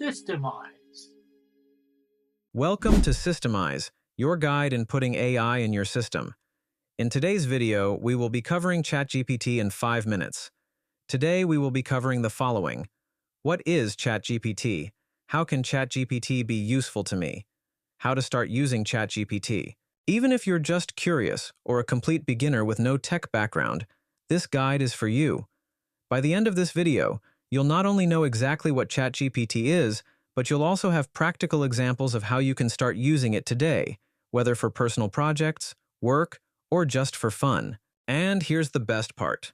Systemize. Welcome to Systemize, your guide in putting AI in your system. In today's video, we will be covering ChatGPT in 5 minutes. Today, we will be covering the following. What is ChatGPT? How can ChatGPT be useful to me? How to start using ChatGPT. Even if you're just curious or a complete beginner with no tech background, this guide is for you. By the end of this video, you'll not only know exactly what ChatGPT is, but you'll also have practical examples of how you can start using it today, whether for personal projects, work, or just for fun. And here's the best part.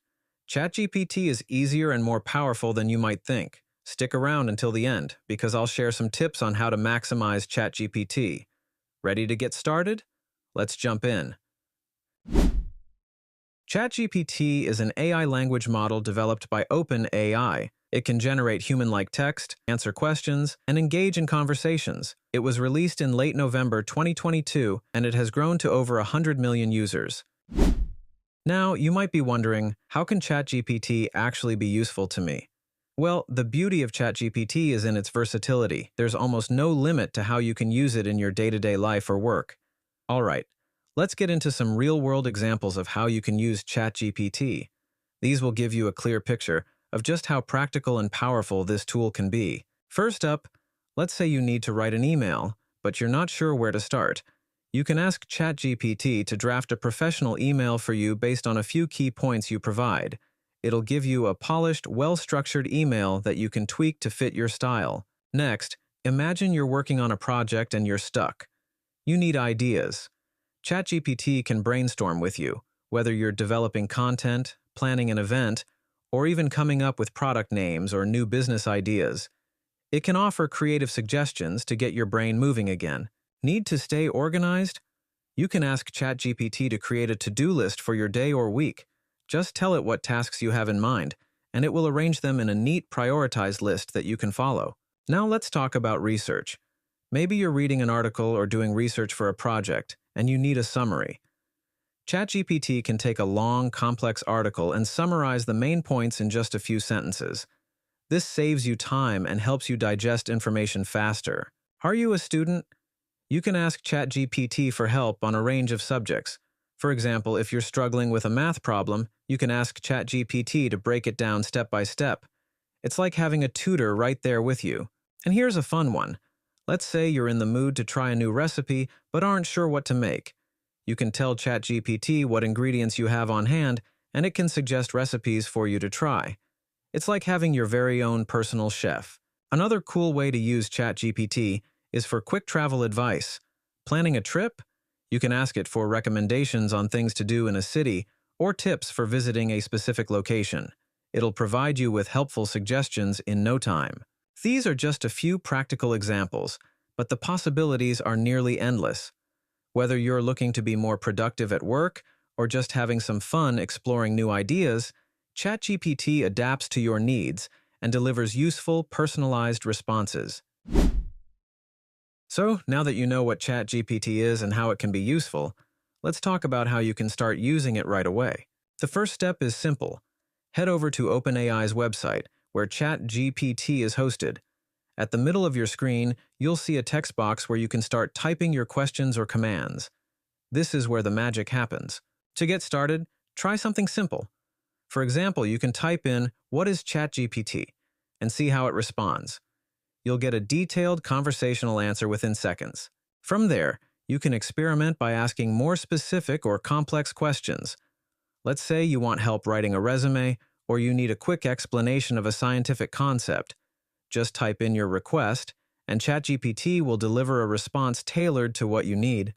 ChatGPT is easier and more powerful than you might think. Stick around until the end, because I'll share some tips on how to maximize ChatGPT. Ready to get started? Let's jump in. ChatGPT is an AI language model developed by OpenAI. It can generate human-like text, answer questions, and engage in conversations. It was released in late November 2022, and it has grown to over 100 million users. Now, you might be wondering, how can ChatGPT actually be useful to me? Well, the beauty of ChatGPT is in its versatility. There's almost no limit to how you can use it in your day-to-day life or work. All right, let's get into some real-world examples of how you can use ChatGPT. These will give you a clear picture of just how practical and powerful this tool can be. First up, let's say you need to write an email, but you're not sure where to start. You can ask ChatGPT to draft a professional email for you based on a few key points you provide. It'll give you a polished, well-structured email that you can tweak to fit your style. Next, imagine you're working on a project and you're stuck. You need ideas. ChatGPT can brainstorm with you, whether you're developing content, planning an event, or even coming up with product names or new business ideas. It can offer creative suggestions to get your brain moving again. Need to stay organized? You can ask ChatGPT to create a to-do list for your day or week. Just tell it what tasks you have in mind, and it will arrange them in a neat, prioritized list that you can follow. Now let's talk about research. Maybe you're reading an article or doing research for a project, and you need a summary. ChatGPT can take a long, complex article and summarize the main points in just a few sentences. This saves you time and helps you digest information faster. Are you a student? You can ask ChatGPT for help on a range of subjects. For example, if you're struggling with a math problem, you can ask ChatGPT to break it down step by step. It's like having a tutor right there with you. And here's a fun one. Let's say you're in the mood to try a new recipe but aren't sure what to make. You can tell ChatGPT what ingredients you have on hand, and it can suggest recipes for you to try. It's like having your very own personal chef. Another cool way to use ChatGPT is for quick travel advice. Planning a trip? You can ask it for recommendations on things to do in a city or tips for visiting a specific location. It'll provide you with helpful suggestions in no time. These are just a few practical examples, but the possibilities are nearly endless. Whether you're looking to be more productive at work or just having some fun exploring new ideas, ChatGPT adapts to your needs and delivers useful, personalized responses. So, now that you know what ChatGPT is and how it can be useful, let's talk about how you can start using it right away. The first step is simple. Head over to OpenAI's website, where ChatGPT is hosted. At the middle of your screen, you'll see a text box where you can start typing your questions or commands. This is where the magic happens. To get started, try something simple. For example, you can type in, "What is ChatGPT?" and see how it responds. You'll get a detailed conversational answer within seconds. From there, you can experiment by asking more specific or complex questions. Let's say you want help writing a resume, or you need a quick explanation of a scientific concept. Just type in your request, and ChatGPT will deliver a response tailored to what you need.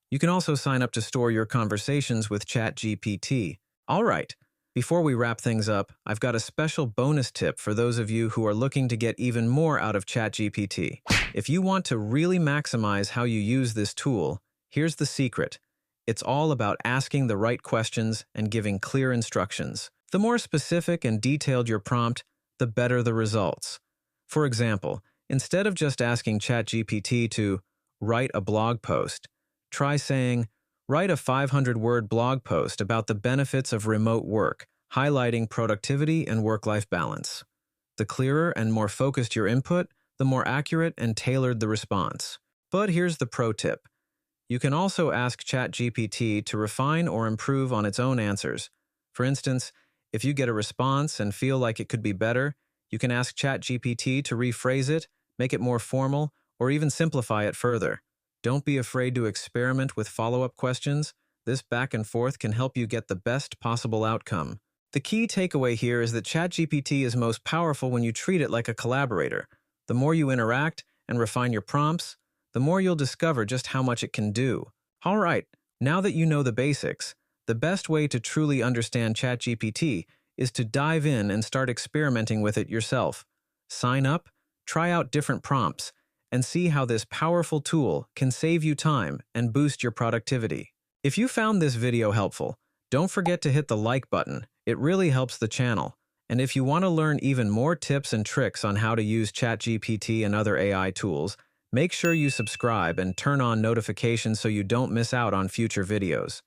You can also sign up to store your conversations with ChatGPT. All right, before we wrap things up, I've got a special bonus tip for those of you who are looking to get even more out of ChatGPT. If you want to really maximize how you use this tool, here's the secret. It's all about asking the right questions and giving clear instructions. The more specific and detailed your prompt, the better the results. For example, instead of just asking ChatGPT to write a blog post, try saying, "Write a 500-word blog post about the benefits of remote work. highlighting productivity and work-life balance. The clearer and more focused your input, the more accurate and tailored the response. But here's the pro tip. You can also ask ChatGPT to refine or improve on its own answers. For instance, if you get a response and feel like it could be better, you can ask ChatGPT to rephrase it, make it more formal, or even simplify it further. Don't be afraid to experiment with follow-up questions. This back and forth can help you get the best possible outcome. The key takeaway here is that ChatGPT is most powerful when you treat it like a collaborator. The more you interact and refine your prompts, the more you'll discover just how much it can do. All right, now that you know the basics, the best way to truly understand ChatGPT is to dive in and start experimenting with it yourself. Sign up, try out different prompts, and see how this powerful tool can save you time and boost your productivity. If you found this video helpful, don't forget to hit the like button. It really helps the channel. And if you want to learn even more tips and tricks on how to use ChatGPT and other AI tools, make sure you subscribe and turn on notifications so you don't miss out on future videos.